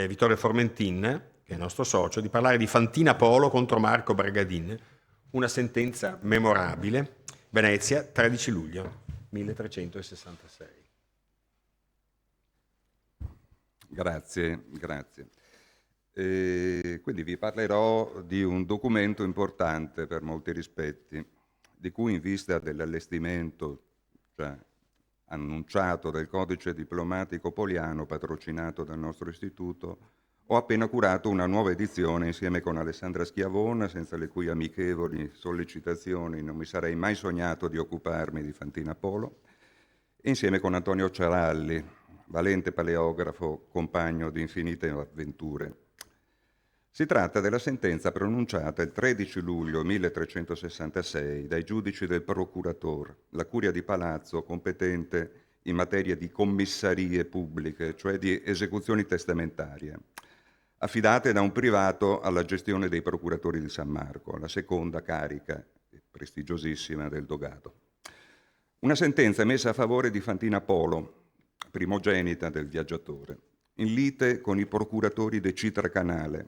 Vittorio Formentin, che è il nostro socio, di parlare di Fantina Polo contro Marco Bragadin, una sentenza memorabile, Venezia, 13 luglio 1366. Grazie. Quindi vi parlerò di un documento importante per molti rispetti, di cui in vista dell'allestimento già annunciato del codice diplomatico poliano patrocinato dal nostro istituto, ho appena curato una nuova edizione insieme con Alessandra Schiavona, senza le cui amichevoli sollecitazioni non mi sarei mai sognato di occuparmi di Fantina Polo, e insieme con Antonio Ciaralli, valente paleografo, compagno di infinite avventure. Si tratta della sentenza pronunciata il 13 luglio 1366 dai giudici del Procurator, la Curia di Palazzo competente in materia di commissarie pubbliche, cioè di esecuzioni testamentarie, affidate da un privato alla gestione dei procuratori di San Marco, la seconda carica prestigiosissima del Dogato. Una sentenza messa a favore di Fantina Polo, primogenita del viaggiatore, in lite con i procuratori de Citra Canale,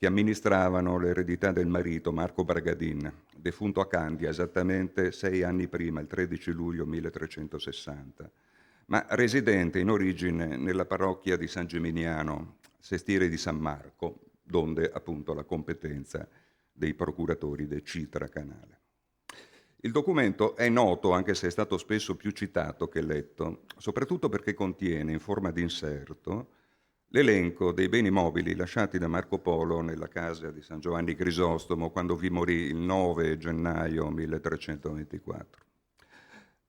che amministravano l'eredità del marito Marco Bragadin, defunto a Candia esattamente 6 anni prima, il 13 luglio 1360, ma residente in origine nella parrocchia di San Geminiano, sestiere di San Marco, donde appunto la competenza dei procuratori de Citra Canale. Il documento è noto, anche se è stato spesso più citato che letto, soprattutto perché contiene in forma di inserto l'elenco dei beni mobili lasciati da Marco Polo nella casa di San Giovanni Crisostomo quando vi morì il 9 gennaio 1324.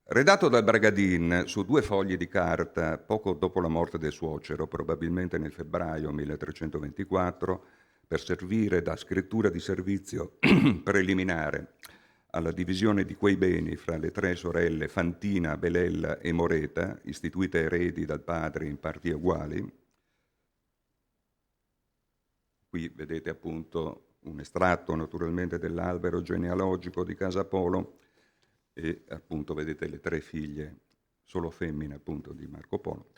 Redatto da Bragadin su 2 fogli di carta poco dopo la morte del suocero, probabilmente nel febbraio 1324, per servire da scrittura di servizio preliminare alla divisione di quei beni fra le 3 sorelle Fantina, Belella e Moreta, istituite eredi dal padre in parti uguali. Qui vedete appunto un estratto naturalmente dell'albero genealogico di Casa Polo e appunto vedete le 3 figlie, solo femmine appunto di Marco Polo,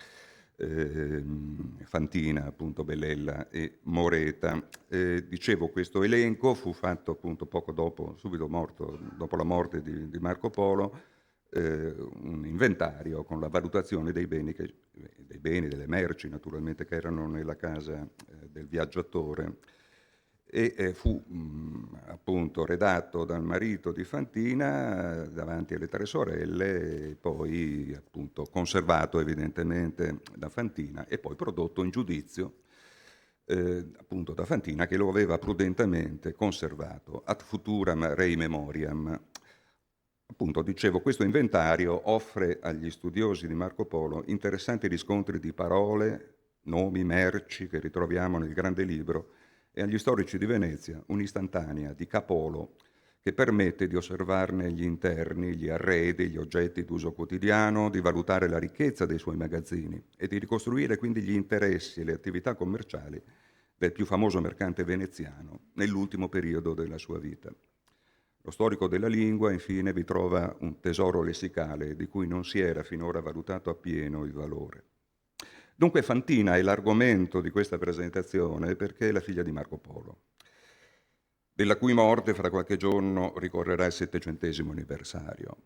Fantina, appunto Belella e Moreta. Dicevo, questo elenco fu fatto appunto poco dopo, subito morto, dopo la morte di Marco Polo, un inventario con la valutazione dei beni, delle merci naturalmente che erano nella casa del viaggiatore, e fu appunto redatto dal marito di Fantina davanti alle 3 sorelle, e poi appunto conservato evidentemente da Fantina e poi prodotto in giudizio appunto da Fantina, che lo aveva prudentemente conservato ad futuram rei memoriam. Appunto, dicevo, questo inventario offre agli studiosi di Marco Polo interessanti riscontri di parole, nomi, merci che ritroviamo nel grande libro, e agli storici di Venezia un'istantanea di Capolo che permette di osservarne gli interni, gli arredi, gli oggetti d'uso quotidiano, di valutare la ricchezza dei suoi magazzini e di ricostruire quindi gli interessi e le attività commerciali del più famoso mercante veneziano nell'ultimo periodo della sua vita. Lo storico della lingua, infine, vi trova un tesoro lessicale di cui non si era finora valutato appieno il valore. Dunque Fantina è l'argomento di questa presentazione perché è la figlia di Marco Polo, della cui morte fra qualche giorno ricorrerà il 700° anniversario.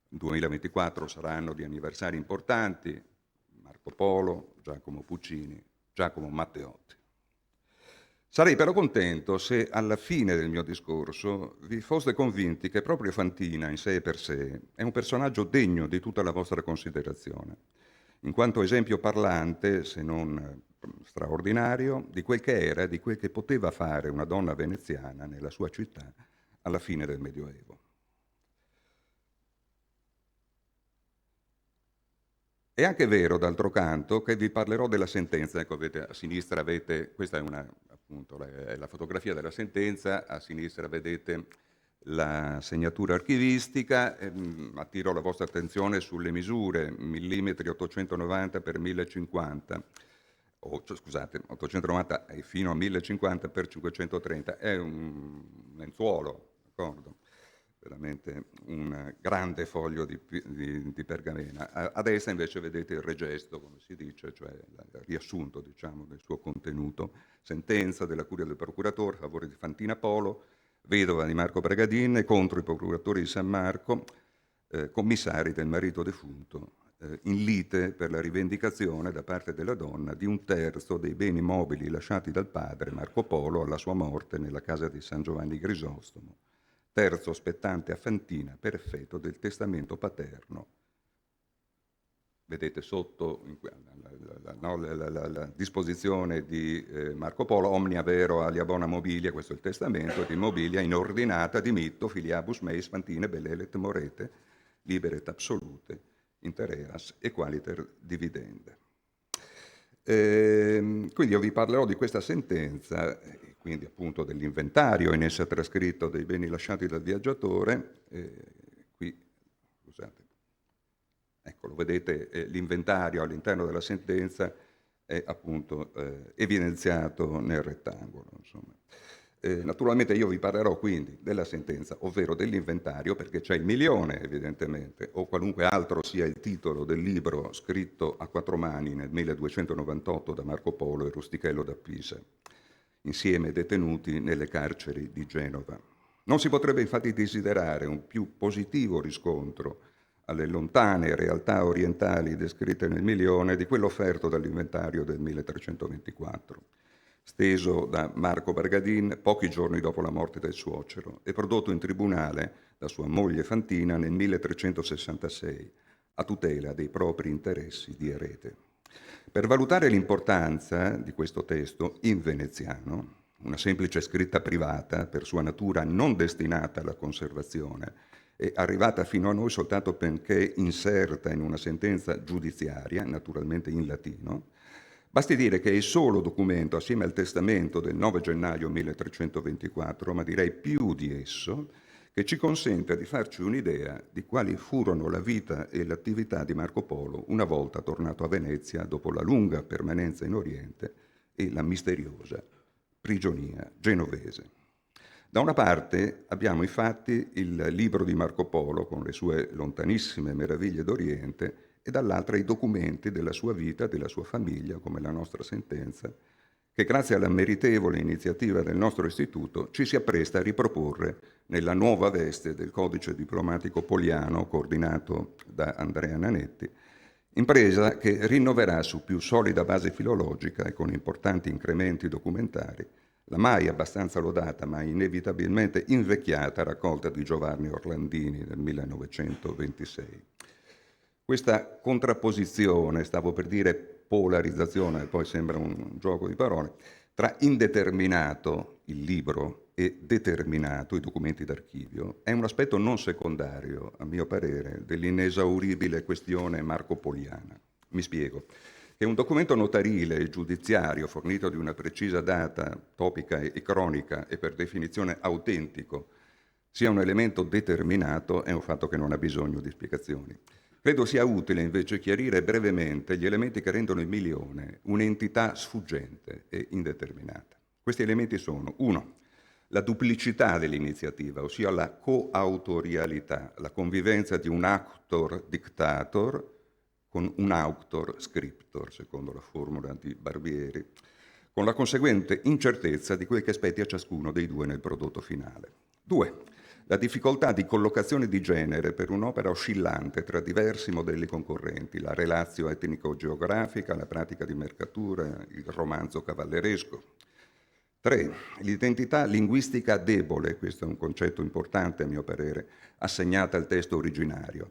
Il 2024 sarà anno di anniversari importanti: Marco Polo, Giacomo Puccini, Giacomo Matteotti. Sarei però contento se alla fine del mio discorso vi foste convinti che proprio Fantina, in sé e per sé, è un personaggio degno di tutta la vostra considerazione, in quanto esempio parlante, se non straordinario, di quel che era, di quel che poteva fare una donna veneziana nella sua città alla fine del Medioevo. È anche vero, d'altro canto, che vi parlerò della sentenza. Ecco, a sinistra avete, questa è appunto è la fotografia della sentenza, a sinistra vedete la segnatura archivistica. Attiro la vostra attenzione sulle misure, millimetri 890 x 1050, scusate, 890 fino a 1050 x 530, è un lenzuolo, d'accordo? veramente un grande foglio di pergamena. A destra invece vedete il regesto, come si dice, cioè il riassunto, diciamo, del suo contenuto. Sentenza della Curia del Procuratore a favore di Fantina Polo, vedova di Marco Bragadin, contro i procuratori di San Marco, commissari del marito defunto, in lite per la rivendicazione da parte della donna di 1/3 dei beni mobili lasciati dal padre Marco Polo alla sua morte nella casa di San Giovanni Grisostomo, terzo spettante a Fantina per effetto del testamento paterno. Vedete sotto la disposizione di Marco Polo, omnia vero alia bona mobilia, questo è il testamento, di mobilia inordinata dimitto filiabus meis Fantine bellelet morete, liberet absolute, inter eras e qualiter dividende. Quindi io vi parlerò di questa sentenza, quindi appunto dell'inventario in essa trascritto dei beni lasciati dal viaggiatore. Qui, scusate, ecco, lo vedete, l'inventario all'interno della sentenza è appunto evidenziato nel rettangolo, insomma. Naturalmente io vi parlerò quindi della sentenza, ovvero dell'inventario, perché c'è il milione evidentemente, o qualunque altro sia il titolo del libro scritto a 4 mani nel 1298 da Marco Polo e Rustichello da Pisa, insieme detenuti nelle carceri di Genova. Non si potrebbe infatti desiderare un più positivo riscontro alle lontane realtà orientali descritte nel milione di quello offerto dall'inventario del 1324. Steso da Marco Bragadin pochi giorni dopo la morte del suocero e prodotto in tribunale da sua moglie Fantina nel 1366, a tutela dei propri interessi di erede. Per valutare l'importanza di questo testo in veneziano, una semplice scritta privata, per sua natura non destinata alla conservazione, è arrivata fino a noi soltanto perché inserta in una sentenza giudiziaria, naturalmente in latino. Basti dire che è il solo documento, assieme al testamento del 9 gennaio 1324, ma direi più di esso, che ci consente di farci un'idea di quali furono la vita e l'attività di Marco Polo una volta tornato a Venezia dopo la lunga permanenza in Oriente e la misteriosa prigionia genovese. Da una parte abbiamo infatti il libro di Marco Polo con le sue lontanissime meraviglie d'Oriente e dall'altra i documenti della sua vita, della sua famiglia, come la nostra sentenza, che grazie alla meritevole iniziativa del nostro istituto ci si appresta a riproporre nella nuova veste del codice diplomatico poliano coordinato da Andrea Nanetti, impresa che rinnoverà su più solida base filologica e con importanti incrementi documentari la mai abbastanza lodata ma inevitabilmente invecchiata raccolta di Giovanni Orlandini nel 1926. Questa contrapposizione, stavo per dire polarizzazione, poi sembra un gioco di parole, tra indeterminato, il libro, e determinato, i documenti d'archivio, è un aspetto non secondario, a mio parere, dell'inesauribile questione marcopoliana. Mi spiego. Che un documento notarile e giudiziario fornito di una precisa data, topica e cronica e per definizione autentico, sia un elemento determinato è un fatto che non ha bisogno di spiegazioni. Credo sia utile invece chiarire brevemente gli elementi che rendono il milione un'entità sfuggente e indeterminata. Questi elementi sono: 1. La duplicità dell'iniziativa, ossia la coautorialità, la convivenza di un actor dictator con un auctor scriptor, secondo la formula di Barbieri, con la conseguente incertezza di quel che spetti a ciascuno dei due nel prodotto finale. 2. La difficoltà di collocazione di genere per un'opera oscillante tra diversi modelli concorrenti, la relatio etnico-geografica, la pratica di mercatura, il romanzo cavalleresco. 3. L'identità linguistica debole, questo è un concetto importante a mio parere, assegnata al testo originario,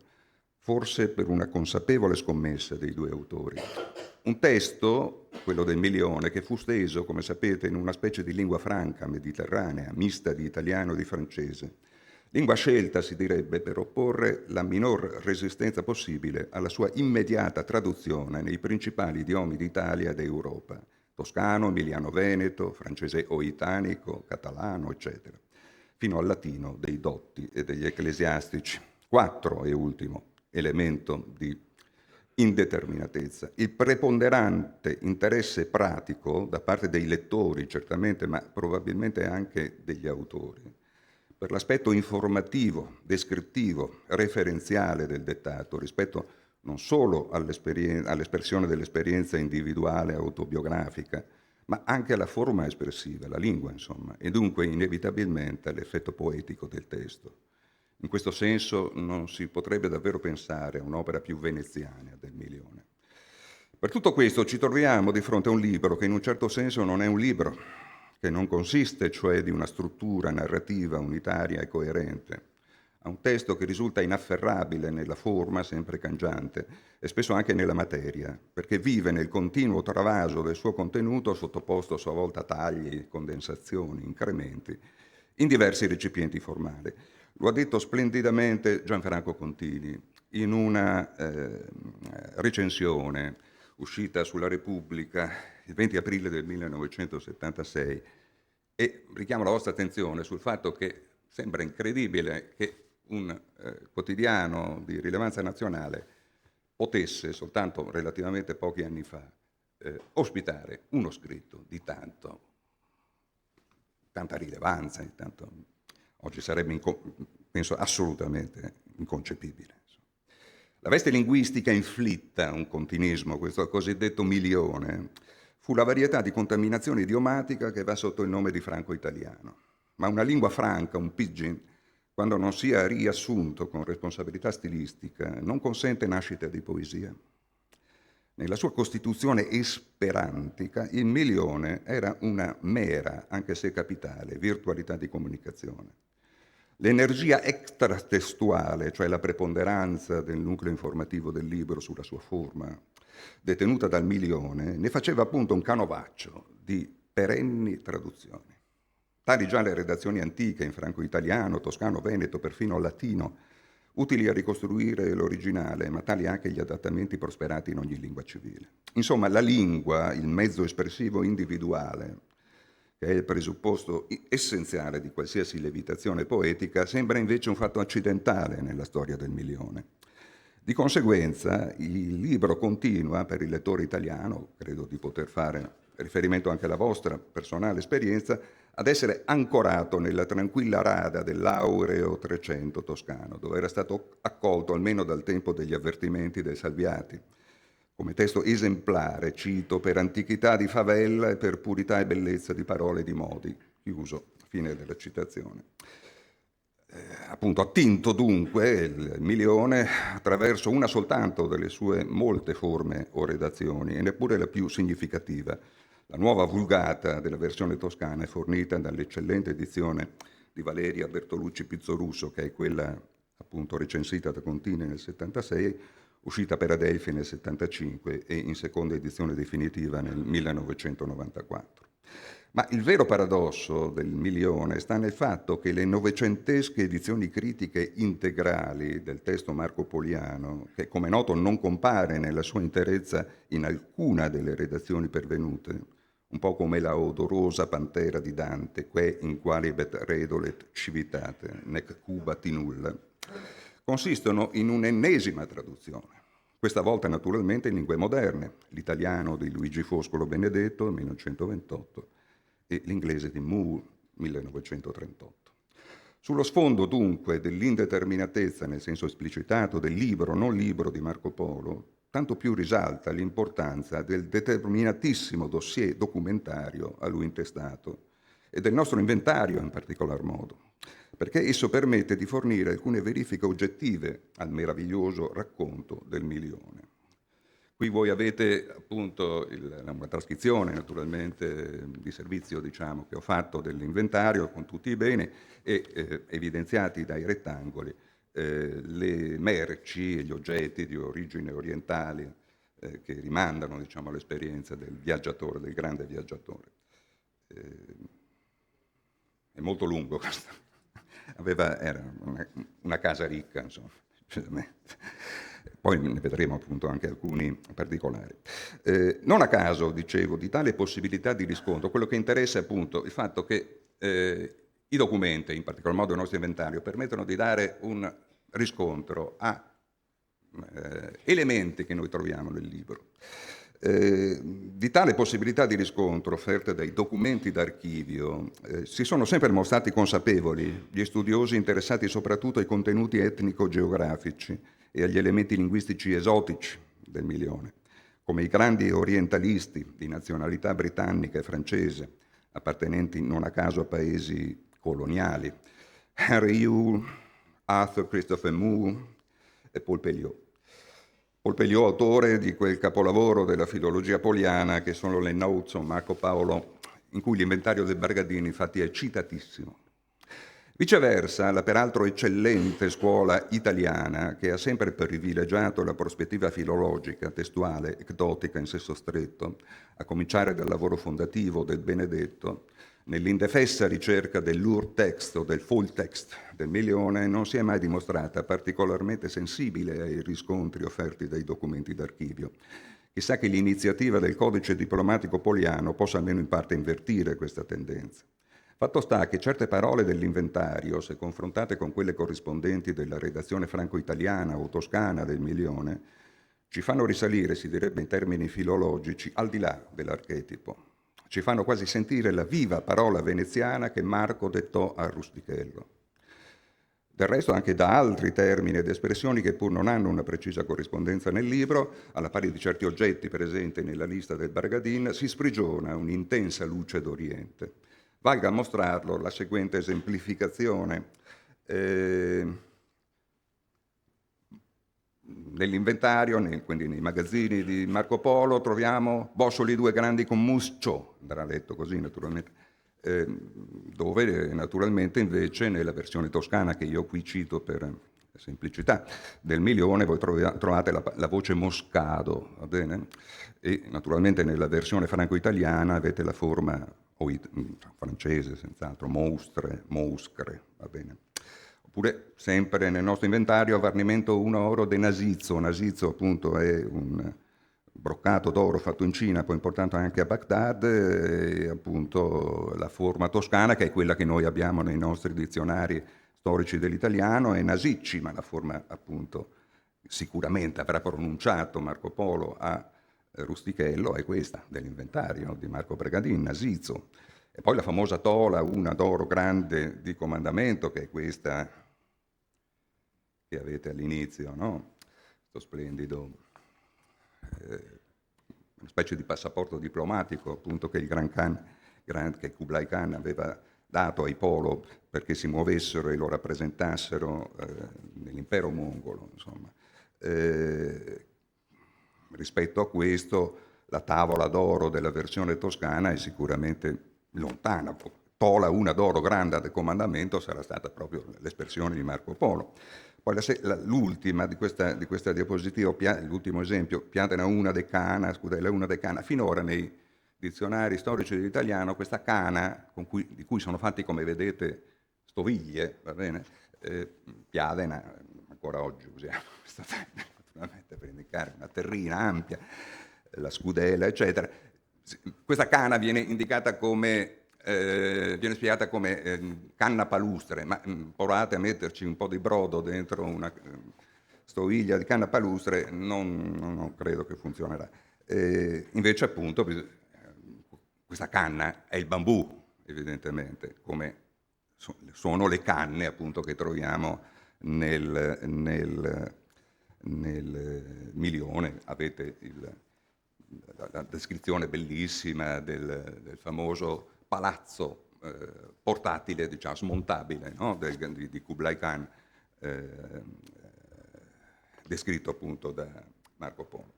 forse per una consapevole scommessa dei due autori. Un testo, quello del milione, che fu steso, come sapete, in una specie di lingua franca, mediterranea, mista di italiano e di francese. Lingua scelta, si direbbe, per opporre la minor resistenza possibile alla sua immediata traduzione nei principali idiomi d'Italia ed Europa, toscano, emiliano-veneto, francese oitanico, catalano, eccetera, fino al latino dei dotti e degli ecclesiastici. 4, e ultimo elemento di indeterminatezza, il preponderante interesse pratico da parte dei lettori, certamente, ma probabilmente anche degli autori, per l'aspetto informativo, descrittivo, referenziale del dettato, rispetto non solo all'espressione dell'esperienza individuale autobiografica, ma anche alla forma espressiva, la lingua, insomma, e dunque inevitabilmente all'effetto poetico del testo. In questo senso non si potrebbe davvero pensare a un'opera più veneziana del Milione. Per tutto questo ci troviamo di fronte a un libro che in un certo senso non è un libro, che non consiste cioè di una struttura narrativa unitaria e coerente, a un testo che risulta inafferrabile nella forma, sempre cangiante, e spesso anche nella materia, perché vive nel continuo travaso del suo contenuto sottoposto a sua volta a tagli, condensazioni, incrementi, in diversi recipienti formali. Lo ha detto splendidamente Gianfranco Contini in una recensione uscita sulla Repubblica il 20 aprile del 1976, e richiamo la vostra attenzione sul fatto che sembra incredibile che un quotidiano di rilevanza nazionale potesse, soltanto relativamente pochi anni fa, ospitare uno scritto di tanta rilevanza, oggi sarebbe, penso, assolutamente inconcepibile. La veste linguistica inflitta a un continuismo, questo cosiddetto Milione, fu la varietà di contaminazione idiomatica che va sotto il nome di franco-italiano. Ma una lingua franca, un pidgin, quando non sia riassunto con responsabilità stilistica, non consente nascita di poesia. Nella sua costituzione esperantica, il Milione era una mera, anche se capitale, virtualità di comunicazione. L'energia extratestuale, cioè la preponderanza del nucleo informativo del libro sulla sua forma, detenuta dal Milione, ne faceva appunto un canovaccio di perenni traduzioni. Tali già le redazioni antiche in franco-italiano, toscano, veneto, perfino latino, utili a ricostruire l'originale, ma tali anche gli adattamenti prosperati in ogni lingua civile. Insomma, la lingua, il mezzo espressivo individuale, che è il presupposto essenziale di qualsiasi levitazione poetica, sembra invece un fatto accidentale nella storia del Milione. Di conseguenza, il libro continua, per il lettore italiano, credo di poter fare riferimento anche alla vostra personale esperienza, ad essere ancorato nella tranquilla rada dell'aureo Trecento toscano, dove era stato accolto almeno dal tempo degli avvertimenti del Salviati, come testo esemplare, cito, per antichità di favella e per purità e bellezza di parole e di modi. Chiuso, fine della citazione. Appunto, attinto dunque il Milione attraverso una soltanto delle sue molte forme o redazioni, e neppure la più significativa. La nuova vulgata della versione toscana è fornita dall'eccellente edizione di Valeria Bertolucci Pizzorusso, che è quella appunto recensita da Contini nel 76, uscita per Adelphi nel 75 e in seconda edizione definitiva nel 1994. Ma il vero paradosso del Milione sta nel fatto che le novecentesche edizioni critiche integrali del testo marcopoliano, che come noto non compare nella sua interezza in alcuna delle redazioni pervenute, un po' come la odorosa pantera di Dante, que in qualibet redolet civitate, nec cubat nulla, consistono in un'ennesima traduzione, questa volta naturalmente in lingue moderne, l'italiano di Luigi Foscolo Benedetto, 1928, e l'inglese di Moore, 1938. Sullo sfondo dunque dell'indeterminatezza nel senso esplicitato del libro non libro di Marco Polo, tanto più risalta l'importanza del determinatissimo dossier documentario a lui intestato e del nostro inventario in particolar modo, perché esso permette di fornire alcune verifiche oggettive al meraviglioso racconto del Milione. Qui voi avete appunto una trascrizione naturalmente di servizio, diciamo, che ho fatto dell'inventario con tutti i beni e evidenziati dai rettangoli le merci e gli oggetti di origine orientale che rimandano, diciamo, all'esperienza del viaggiatore, del grande viaggiatore. È molto lungo questo. Era una casa ricca, insomma, poi ne vedremo appunto anche alcuni particolari. Non a caso, dicevo, di tale possibilità di riscontro, quello che interessa è appunto il fatto che i documenti, in particolar modo il nostro inventario, permettono di dare un riscontro a elementi che noi troviamo nel libro. Di tale possibilità di riscontro offerte dai documenti d'archivio si sono sempre mostrati consapevoli gli studiosi interessati soprattutto ai contenuti etnico-geografici e agli elementi linguistici esotici del Milione, come i grandi orientalisti di nazionalità britannica e francese, appartenenti non a caso a paesi coloniali, Henry Yule, Arthur Christopher Moore e Paul Pelliot. Paul Pelliot, autore di quel capolavoro della filologia poliana che sono le Notes on Marco Polo, in cui l'inventario del Bargadini infatti è citatissimo. Viceversa, la peraltro eccellente scuola italiana, che ha sempre privilegiato la prospettiva filologica, testuale, ecdotica in senso stretto, a cominciare dal lavoro fondativo del Benedetto, nell'indefessa ricerca dell'Urtext o del Volltext del Milione, non si è mai dimostrata particolarmente sensibile ai riscontri offerti dai documenti d'archivio. Chissà che l'iniziativa del codice diplomatico poliano possa almeno in parte invertire questa tendenza. Fatto sta che certe parole dell'inventario, se confrontate con quelle corrispondenti della redazione franco-italiana o toscana del Milione, ci fanno risalire, si direbbe in termini filologici, al di là dell'archetipo. Ci fanno quasi sentire la viva parola veneziana che Marco dettò a Rustichello. Del resto anche da altri termini ed espressioni che pur non hanno una precisa corrispondenza nel libro, alla pari di certi oggetti presenti nella lista del Bargadin, si sprigiona un'intensa luce d'Oriente. Valga a mostrarlo la seguente esemplificazione. Nell'inventario, quindi nei magazzini di Marco Polo, troviamo bossoli 2 grandi con muscio, andrà letto così naturalmente, dove naturalmente invece nella versione toscana, che io qui cito per semplicità, del Milione, voi trovate la voce moscado, va bene? E naturalmente nella versione franco-italiana avete la forma francese, senz'altro, mostre, va bene? Oppure, sempre nel nostro inventario, Varnimento 1 oro de Nasizzo. Nasizzo appunto è un broccato d'oro fatto in Cina, poi importato anche a Baghdad, e appunto la forma toscana, che è quella che noi abbiamo nei nostri dizionari storici dell'italiano, è Nasicci, ma la forma appunto sicuramente avrà pronunciato Marco Polo a Rustichello è questa dell'inventario di Marco Bragadin, Nasizzo. E poi la famosa tola, una d'oro grande di comandamento, che è questa che avete all'inizio, no? Questo splendido, una specie di passaporto diplomatico, appunto, che il che Kublai Khan aveva dato ai Polo perché si muovessero e lo rappresentassero nell'impero mongolo, insomma. Rispetto a questo, la tavola d'oro della versione toscana è sicuramente lontana. Tola una d'oro grande del comandamento sarà stata proprio l'espressione di Marco Polo. Poi l'ultima di questa diapositiva, l'ultimo esempio, Piatena una de cana, scudella una de cana. Finora nei dizionari storici dell'italiano questa cana, di cui sono fatti, come vedete, stoviglie, va bene? Piadena, ancora oggi usiamo questa naturalmente per indicare una terrina ampia, la scudella, eccetera. Questa cana viene indicata come viene spiegata come canna palustre, ma provate a metterci un po' di brodo dentro una stoviglia di canna palustre, non credo che funzionerà. Invece appunto questa canna è il bambù, evidentemente, come sono le canne appunto che troviamo nel Milione. Avete la descrizione bellissima del famoso palazzo portatile, diciamo, smontabile, no? di Kublai Khan, descritto appunto da Marco Polo.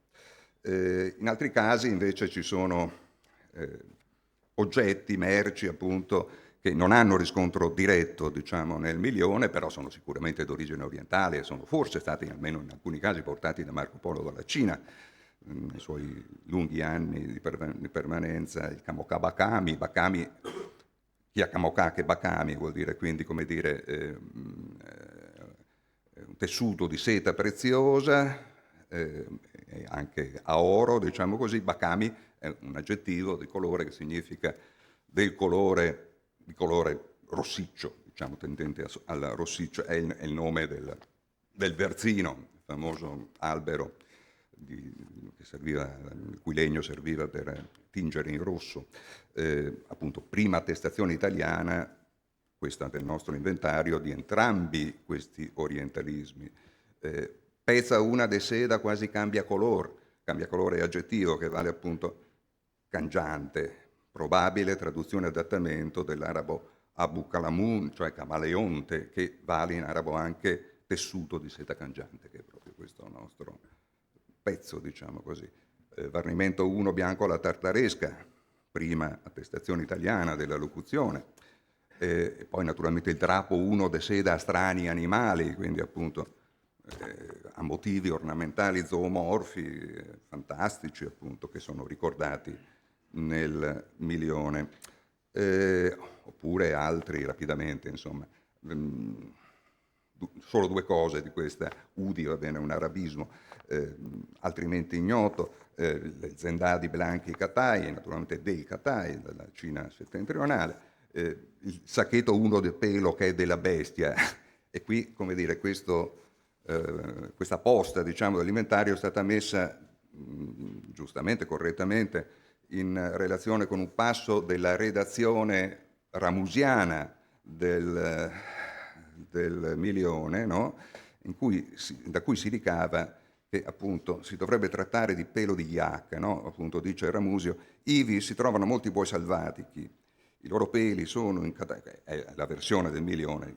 In altri casi invece ci sono oggetti, merci appunto, che non hanno riscontro diretto, diciamo, nel Milione, però sono sicuramente d'origine orientale e sono forse stati, almeno in alcuni casi, portati da Marco Polo dalla Cina nei suoi lunghi anni di permanenza. Il Kamoka Bakami, chi ha Kamoka che Bakami vuol dire quindi, come dire, un tessuto di seta preziosa, anche a oro, diciamo così. Bakami è un aggettivo di colore che significa di colore rossiccio, diciamo tendente al rossiccio, è il nome del verzino, il famoso albero il cui legno serviva per tingere in rosso. Appunto, prima attestazione italiana, questa del nostro inventario, di entrambi questi orientalismi. Pezza una de seda quasi cambia colore è aggettivo, che vale appunto cangiante, probabile traduzione e adattamento dell'arabo Abu Kalamun, cioè camaleonte, che vale in arabo anche tessuto di seta cangiante, che è proprio questo nostro pezzo, diciamo così. Varnimento 1 bianco alla tartaresca, prima attestazione italiana della locuzione, e poi naturalmente il drappo 1 de seda a strani animali, quindi appunto a motivi ornamentali zoomorfi, fantastici appunto, che sono ricordati nel milione. Oppure altri rapidamente, insomma. Solo due cose di questa. Udi, va bene, un arabismo altrimenti ignoto, le zendadi blanchi Katai, naturalmente dei Katai, dalla Cina settentrionale, il sacchetto 1 del pelo che è della bestia, e qui, come dire, questa posta, diciamo, dell'inventario è stata messa giustamente, correttamente, in relazione con un passo della redazione ramusiana del milione, no? Da cui si ricava che appunto si dovrebbe trattare di pelo di yak, no? Appunto dice Ramusio, ivi si trovano molti buoi salvatichi, i loro peli sono è la versione del milione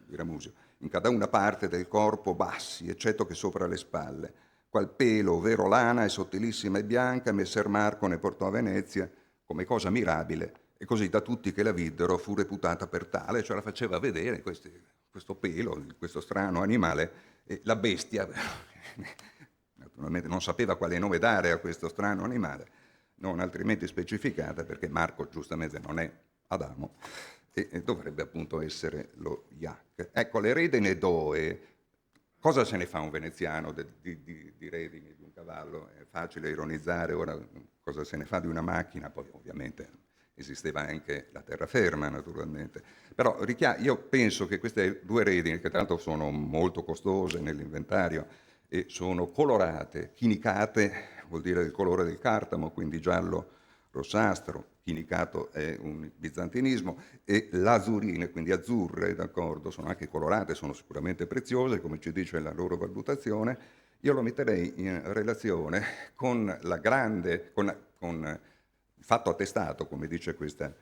di Ramusio, in cada una parte del corpo bassi, eccetto che sopra le spalle. Qual pelo, ovvero lana, è sottilissima e bianca, Messer Marco ne portò a Venezia come cosa mirabile, e così da tutti che la videro fu reputata per tale, cioè la faceva vedere questo pelo, questo strano animale, e la bestia naturalmente non sapeva quale nome dare a questo strano animale, non altrimenti specificata, perché Marco giustamente non è Adamo, e dovrebbe appunto essere lo yak. Ecco, le redine d'Oe. Cosa se ne fa un veneziano di redini, di un cavallo? È facile ironizzare ora cosa se ne fa di una macchina, poi ovviamente esisteva anche la terraferma naturalmente. Però io penso che queste due redini, che tra l'altro sono molto costose nell'inventario e sono colorate, chinicate, vuol dire il colore del cartamo, quindi giallo rossastro, chinicato è un bizantinismo, e l'azurine, quindi azzurre, d'accordo, sono anche colorate, sono sicuramente preziose, come ci dice la loro valutazione. Io lo metterei in relazione con con il fatto attestato, come dice questa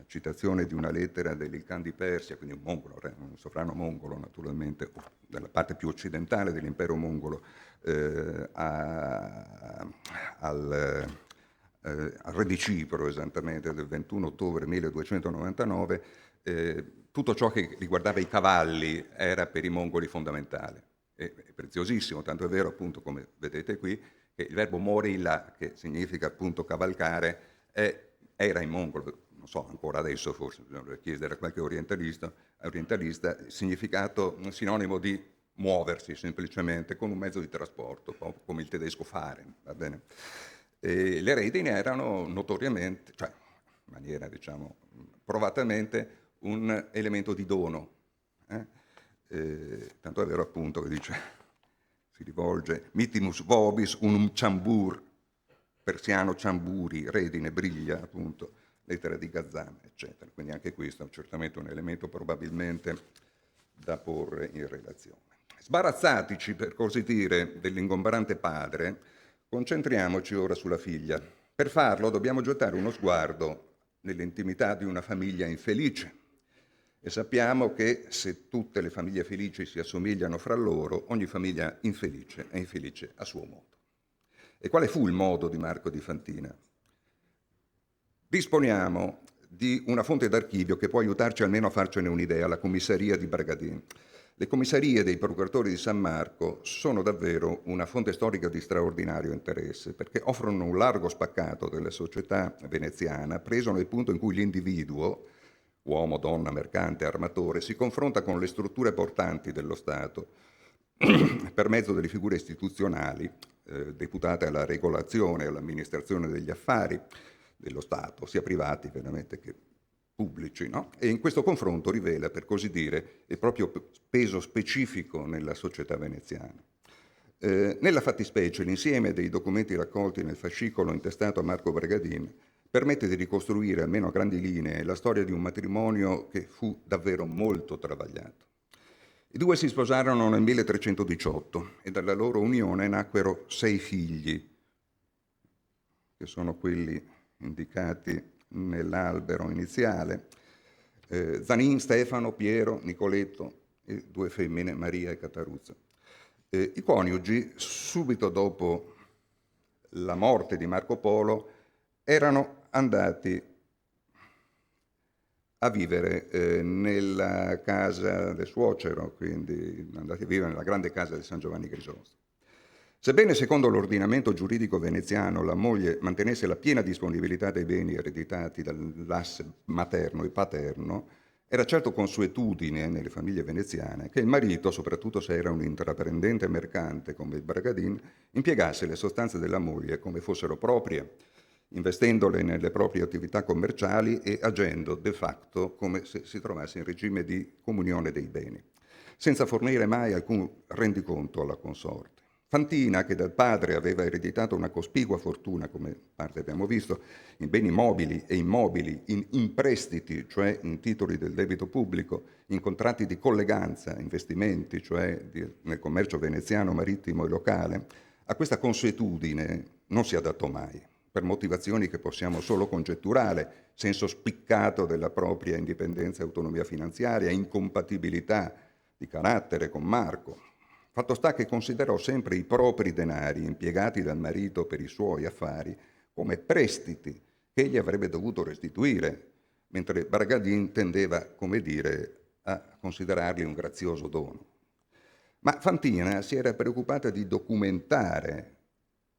citazione di una lettera dell'Ilkhan di Persia, quindi un mongolo, un sovrano mongolo naturalmente, della parte più occidentale dell'impero mongolo, al re di Cipro, esattamente del 21 ottobre 1299, tutto ciò che riguardava i cavalli era per i mongoli fondamentale, è preziosissimo, tanto è vero appunto, come vedete qui, che il verbo morilla, che significa appunto cavalcare, era in mongolo, non so, ancora adesso forse bisogna chiedere a qualche orientalista, significato un sinonimo di muoversi semplicemente con un mezzo di trasporto, come il tedesco fahren, va bene? E le redini erano notoriamente, cioè in maniera diciamo provatamente, un elemento di dono. Tanto è vero appunto che dice, si rivolge, mitimus vobis unum ciambur, persiano ciamburi, redine, briglia, appunto, lettera di Gazzana, eccetera. Quindi anche questo è certamente un elemento probabilmente da porre in relazione. Sbarazzatici, per così dire, dell'ingombrante padre, concentriamoci ora sulla figlia. Per farlo dobbiamo gettare uno sguardo nell'intimità di una famiglia infelice, e sappiamo che se tutte le famiglie felici si assomigliano fra loro, ogni famiglia infelice è infelice a suo modo. E quale fu il modo di Marco di Fantina? Disponiamo di una fonte d'archivio che può aiutarci almeno a farcene un'idea, la commissaria di Bragadin. Le commissarie dei procuratori di San Marco sono davvero una fonte storica di straordinario interesse, perché offrono un largo spaccato della società veneziana, preso nel punto in cui l'individuo, uomo, donna, mercante, armatore, si confronta con le strutture portanti dello Stato per mezzo delle figure istituzionali deputate alla regolazione e all'amministrazione degli affari dello Stato, sia privati veramente che pubblici, no? E in questo confronto rivela, per così dire, il proprio peso specifico nella società veneziana. Nella fattispecie, l'insieme dei documenti raccolti nel fascicolo intestato a Marco Bragadin permette di ricostruire, almeno a grandi linee, la storia di un matrimonio che fu davvero molto travagliato. I due si sposarono nel 1318 e dalla loro unione nacquero 6 figli, che sono quelli indicati nell'albero iniziale: Zanin, Stefano, Piero, Nicoletto e 2 femmine, Maria e Cataruzza. I coniugi, subito dopo la morte di Marco Polo, erano andati a vivere nella casa del suocero, quindi andati a vivere nella grande casa di San Giovanni Grisosto. Sebbene secondo l'ordinamento giuridico veneziano la moglie mantenesse la piena disponibilità dei beni ereditati dall'asse materno e paterno, era certo consuetudine nelle famiglie veneziane che il marito, soprattutto se era un intraprendente mercante come il Bragadin, impiegasse le sostanze della moglie come fossero proprie, investendole nelle proprie attività commerciali e agendo de facto come se si trovasse in regime di comunione dei beni, senza fornire mai alcun rendiconto alla consorte. Fantina, che dal padre aveva ereditato una cospicua fortuna, come parte abbiamo visto, in beni mobili e immobili, in prestiti, cioè in titoli del debito pubblico, in contratti di colleganza, investimenti, cioè nel commercio veneziano, marittimo e locale, a questa consuetudine non si adattò mai, per motivazioni che possiamo solo congetturare: senso spiccato della propria indipendenza e autonomia finanziaria, incompatibilità di carattere con Marco. Fatto sta che considerò sempre i propri denari impiegati dal marito per i suoi affari come prestiti che egli avrebbe dovuto restituire, mentre Bragadin tendeva, come dire, a considerarli un grazioso dono. Ma Fantina si era preoccupata di documentare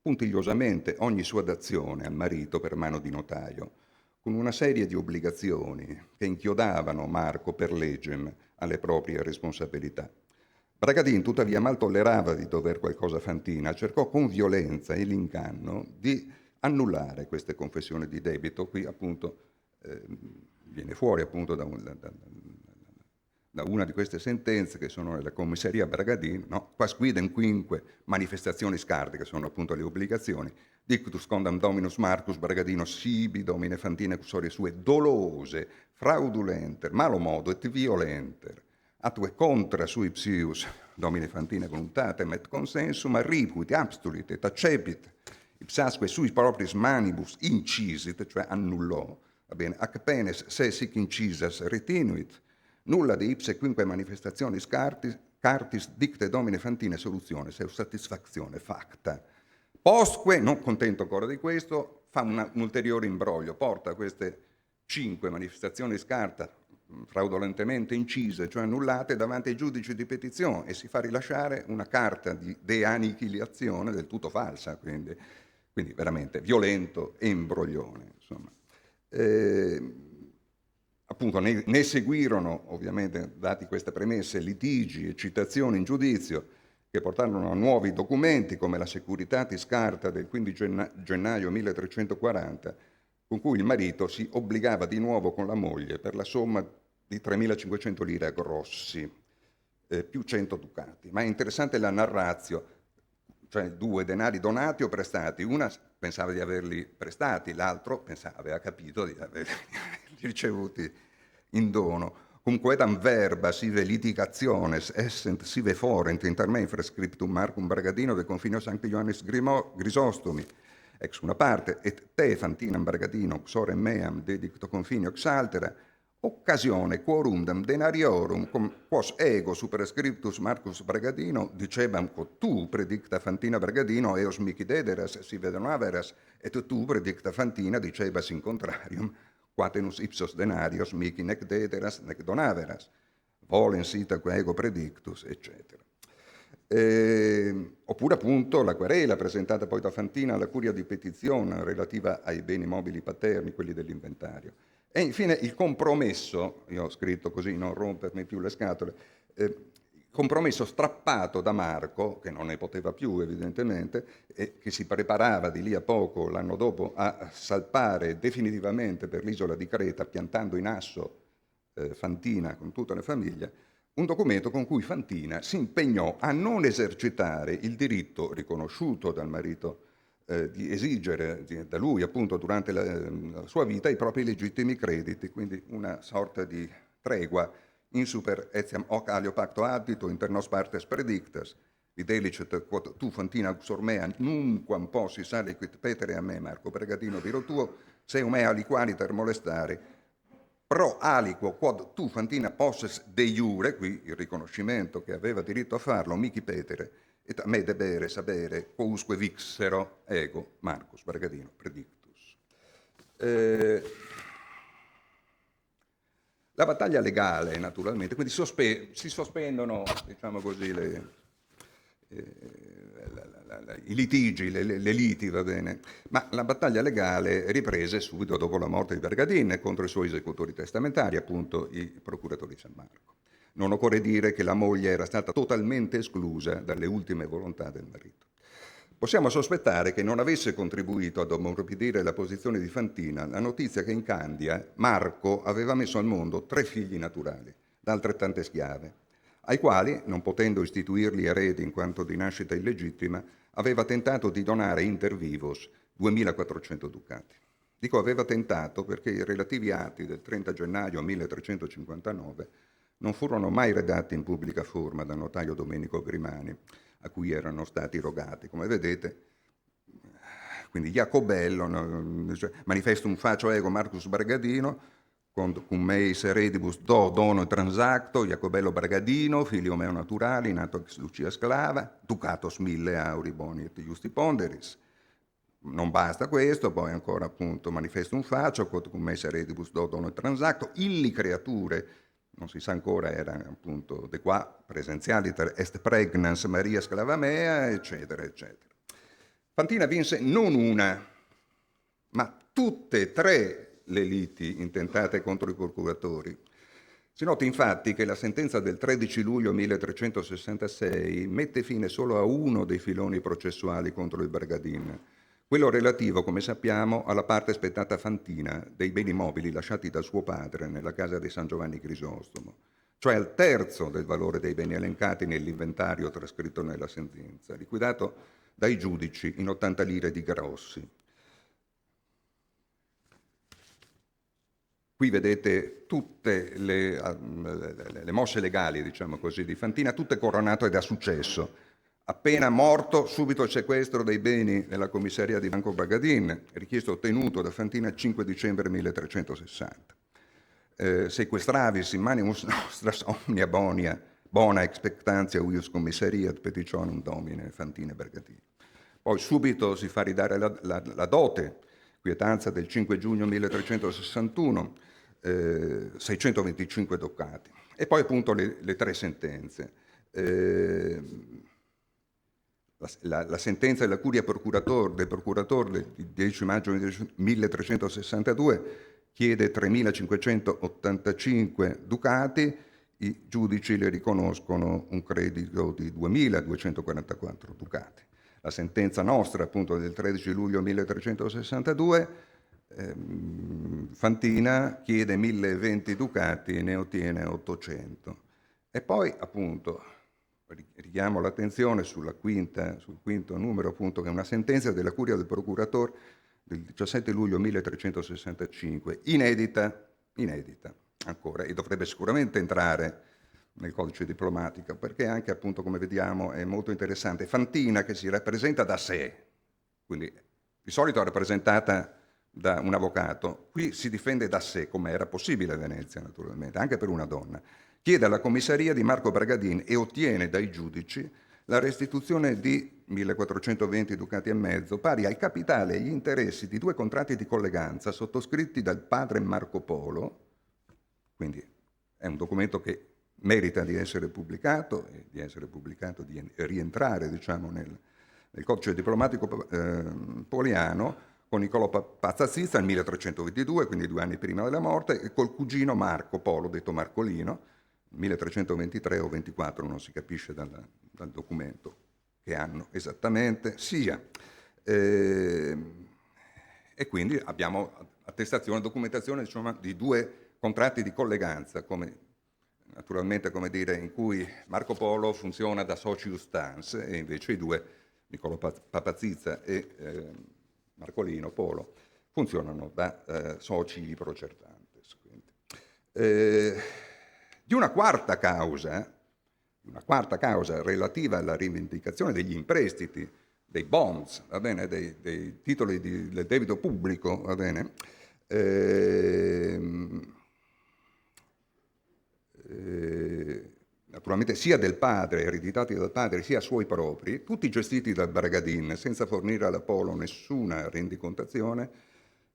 puntigliosamente ogni sua dazione al marito per mano di notaio, con una serie di obbligazioni che inchiodavano Marco per legem alle proprie responsabilità. Bragadin, tuttavia, mal tollerava di dover qualcosa a Fantina, cercò con violenza e l'inganno di annullare queste confessioni di debito. Qui appunto viene fuori appunto da una di queste sentenze, che sono nella commissaria Bragadin, no? Quas quidem quinque manifestazioni scarte, che sono appunto le obbligazioni, dictus condam dominus Marcus Bragadino sibi domine Fantina custorie sue dolose, fraudulenter, malo modo et violenter, atque contra sui psius domine Fantina voluntatem et consensum arribuit, abstulit et accepit, ipsasque suis propris manibus incisit, cioè annullò, va bene, ac penes se sic incisas retinuit, nulla de ipse quinque manifestazioni cartis dicte domine Fantina soluzione seu satisfazione facta. Postque, non contento ancora di questo, fa un ulteriore imbroglio, porta queste 5 manifestazioni scarta fraudolentemente incise, cioè annullate, davanti ai giudici di petizione e si fa rilasciare una carta di deanichiliazione del tutto falsa, quindi veramente violento e imbroglione, insomma. Appunto ne seguirono, ovviamente, dati queste premesse, litigi e citazioni in giudizio che portarono a nuovi documenti, come la Securitatis Carta del 15 gennaio 1340, con cui il marito si obbligava di nuovo con la moglie per la somma di 3.500 lire grossi, più 100 ducati. Ma è interessante la narratio, cioè 2 denari donati o prestati. Una pensava di averli prestati, l'altro aveva capito di averli ricevuti in dono. Cum quedam verba sive litigationes essent sive forent inter me infra scriptum Marcum Bragadino de confinio Sancti Ioannis Grisostomi, ex una parte, et te Fantinam Bragadino xorem meam dedicto confinio ex altera, occasione quorundam denariorum quos ego superscriptus Marcus Bragadino dicebam quod tu predicta Fantina Bragadino eos mihi dederas sive donaveras, et tu predicta Fantina dicebas in contrarium quatenus ipsos denarios mihi nec dederas nec donaveras, volens itaque ego predictus, eccetera. Oppure appunto la querela presentata poi da Fantina alla curia di petizione relativa ai beni mobili paterni, quelli dell'inventario. E infine il compromesso, io ho scritto così non rompermi più le scatole, compromesso strappato da Marco, che non ne poteva più evidentemente, e che si preparava di lì a poco, l'anno dopo, a salpare definitivamente per l'isola di Creta, piantando in asso Fantina con tutta la famiglia, un documento con cui Fantina si impegnò a non esercitare il diritto riconosciuto dal marito di esigere da lui appunto durante la sua vita i propri legittimi crediti, quindi una sorta di tregua in super etiam hoc alio pacto addito inter nos partes predictas, videlicet quod tu Fantina uxor mea nunquam possi sale quid petere a me Marco Bragadino viro tuo, seum mea aliqualiter molestare, pro aliquo quod tu Fantina posses de iure, qui il riconoscimento che aveva diritto a farlo, mihi petere, et a me debere sapere quousque vixero ego Marcus Bragadino predictus. La battaglia legale, naturalmente, quindi si sospendono, diciamo così, i litigi, le liti, va bene, ma la battaglia legale riprese subito dopo la morte di Bragadin contro i suoi esecutori testamentari, appunto i procuratori di San Marco. Non occorre dire che la moglie era stata totalmente esclusa dalle ultime volontà del marito. Possiamo sospettare che non avesse contribuito ad ammorbidire la posizione di Fantina la notizia che in Candia Marco aveva messo al mondo 3 figli naturali, da altrettante schiave, ai quali, non potendo istituirli eredi in quanto di nascita illegittima, aveva tentato di donare inter vivos 2.400 ducati. Dico aveva tentato perché i relativi atti del 30 gennaio 1359 non furono mai redatti in pubblica forma dal notaio Domenico Grimani, a cui erano stati rogati. Come vedete, quindi Jacobello, manifestum facio ego Marcus Bragadino, cum meis eredibus dono transacto, Jacobello Bragadino, figlio meo naturali, nato ex Lucia Sclava, ducatos 1000 auri boni et justi ponderis. Non basta questo, poi ancora appunto manifestum facio, cum meis eredibus dono transacto, illi creature, non si sa ancora, era appunto de qua presenzialiter est pregnans Maria Sclava mea, eccetera, eccetera. Fantina vinse non una, ma tutte e 3 le liti intentate contro i procuratori. Si nota infatti che la sentenza del 13 luglio 1366 mette fine solo a uno dei filoni processuali contro il Bragadin, quello relativo, come sappiamo, alla parte spettata a Fantina dei beni mobili lasciati da suo padre nella casa di San Giovanni Crisostomo, cioè al terzo del valore dei beni elencati nell'inventario trascritto nella sentenza, liquidato dai giudici in 80 lire di grossi. Qui vedete tutte le mosse legali, diciamo così, di Fantina, tutte coronate da successo. Appena morto, subito il sequestro dei beni nella commissaria di Banco Bragadin, richiesto ottenuto da Fantina il 5 dicembre 1360. Sequestravis in manimus nostras omnia bona expectantia uius commissariat petitionum domine Fantina Bragadin. Poi subito si fa ridare la dote, quietanza del 5 giugno 1361, 625 ducati. E poi appunto le 3 sentenze. La sentenza della curia del procuratore del 10 maggio 1362 chiede 3.585 ducati, i giudici le riconoscono un credito di 2.244 ducati. La sentenza nostra, appunto, del 13 luglio 1362, Fantina chiede 1.020 ducati e ne ottiene 800. E poi, appunto, richiamo l'attenzione sul quinto numero, appunto, che è una sentenza della curia del procuratore del 17 luglio 1365, inedita ancora, e dovrebbe sicuramente entrare nel codice diplomatico, perché anche, appunto, come vediamo, è molto interessante. Fantina che si rappresenta da sé, quindi di solito è rappresentata da un avvocato, qui si difende da sé, come era possibile a Venezia, naturalmente, anche per una donna. Chiede alla commissaria di Marco Bragadin e ottiene dai giudici la restituzione di 1.420 ducati e mezzo, pari al capitale e agli interessi di 2 contratti di colleganza sottoscritti dal padre Marco Polo, quindi è un documento che merita di essere pubblicato, di rientrare, diciamo, nel codice diplomatico poliano, con Niccolò Pazzazizza nel 1322, quindi 2 anni prima della morte, e col cugino Marco Polo, detto Marcolino, 1323 o 24, non si capisce dal documento che hanno esattamente sia. E quindi abbiamo attestazione, documentazione, insomma, di 2 contratti di colleganza, come naturalmente, come dire, in cui Marco Polo funziona da socius stans e invece i due, Niccolò Papazizza e Marcolino Polo, funzionano da soci procertantes. Di una quarta causa relativa alla rivendicazione degli imprestiti, dei bonds, va bene, dei titoli del debito pubblico, va bene, naturalmente sia del padre, ereditati dal padre, sia suoi propri, tutti gestiti dal Bragadin, senza fornire alla Polo nessuna rendicontazione,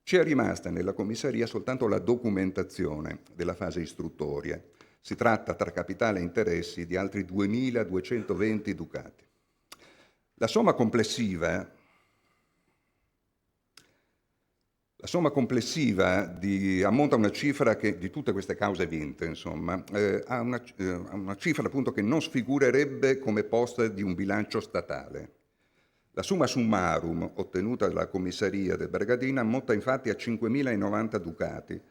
ci è rimasta nella commissaria soltanto la documentazione della fase istruttoria. Si tratta, tra capitale e interessi, di altri 2.220 ducati. La somma complessiva ammonta a una cifra che, di tutte queste cause vinte, insomma, a una cifra appunto che non sfigurerebbe come posta di un bilancio statale. La summa summarum ottenuta dalla commissaria del Bragadin ammonta infatti a 5.090 ducati,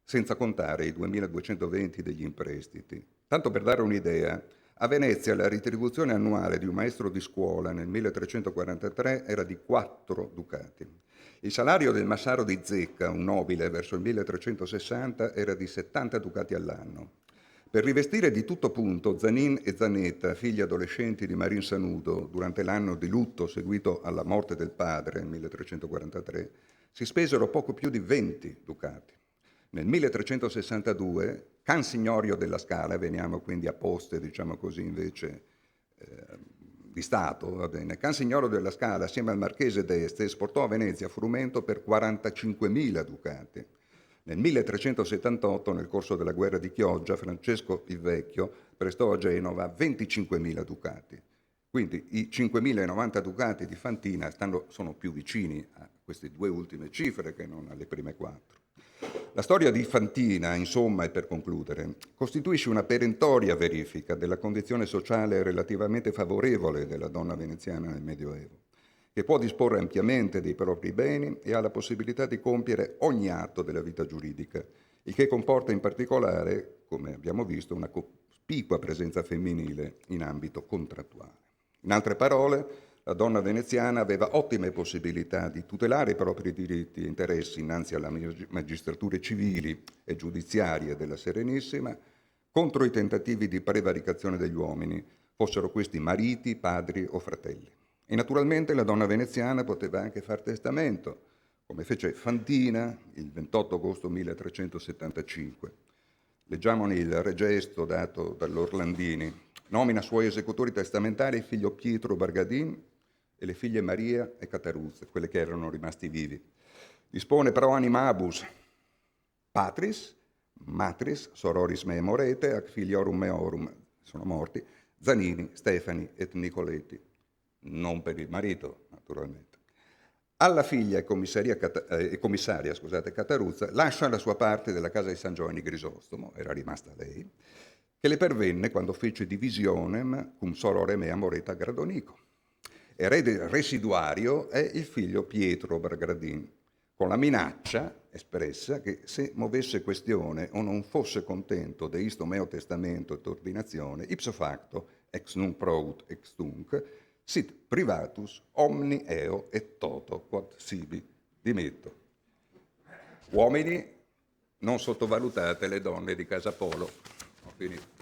senza contare i 2.220 degli imprestiti. Tanto per dare un'idea, a Venezia la retribuzione annuale di un maestro di scuola nel 1343 era di 4 ducati. Il salario del massaro di Zecca, un nobile, verso il 1360 era di 70 ducati all'anno. Per rivestire di tutto punto Zanin e Zanetta, figli adolescenti di Marin Sanudo, durante l'anno di lutto seguito alla morte del padre nel 1343, si spesero poco più di 20 ducati. Nel 1362, Cansignorio della Scala, veniamo quindi a poste, diciamo così, invece di Stato, va bene, Cansignorio della Scala, assieme al marchese d'Este, esportò a Venezia frumento per 45.000 ducati. Nel 1378, nel corso della guerra di Chioggia, Francesco il Vecchio prestò a Genova 25.000 ducati. Quindi i 5.090 ducati di Fantina sono più vicini a queste due ultime cifre che non alle prime 4. La storia di Fantina, insomma, e per concludere, costituisce una perentoria verifica della condizione sociale relativamente favorevole della donna veneziana nel Medioevo, che può disporre ampiamente dei propri beni e ha la possibilità di compiere ogni atto della vita giuridica, il che comporta in particolare, come abbiamo visto, una cospicua presenza femminile in ambito contrattuale. In altre parole, la donna veneziana aveva ottime possibilità di tutelare i propri diritti e interessi innanzi alle magistrature civili e giudiziarie della Serenissima contro i tentativi di prevaricazione degli uomini, fossero questi mariti, padri o fratelli. E naturalmente la donna veneziana poteva anche far testamento, come fece Fantina il 28 agosto 1375. Leggiamone il regesto dato dall'Orlandini. Nomina suoi esecutori testamentari il figlio Pietro Bragadin e le figlie Maria e Cataruzza, quelle che erano rimasti vivi. Dispone pro animabus patris, matris, sororis mea morete, ac filiorum meorum, sono morti, Zanini, Stefani et Nicoletti. Non per il marito, naturalmente. Alla figlia e commissaria Cataruzza lascia la sua parte della casa di San Giovanni Grisostomo, era rimasta lei, che le pervenne quando fece divisionem cum sorore mea moreta Gradonico. Erede residuario è il figlio Pietro Bragadin, con la minaccia espressa che se movesse questione o non fosse contento de isto meo testamento et ordinazione, ipso facto, ex nunc provut ex tunc, sit privatus omni eo et toto quod sibi dimitto. Uomini, non sottovalutate le donne di Casa Polo. Ho finito.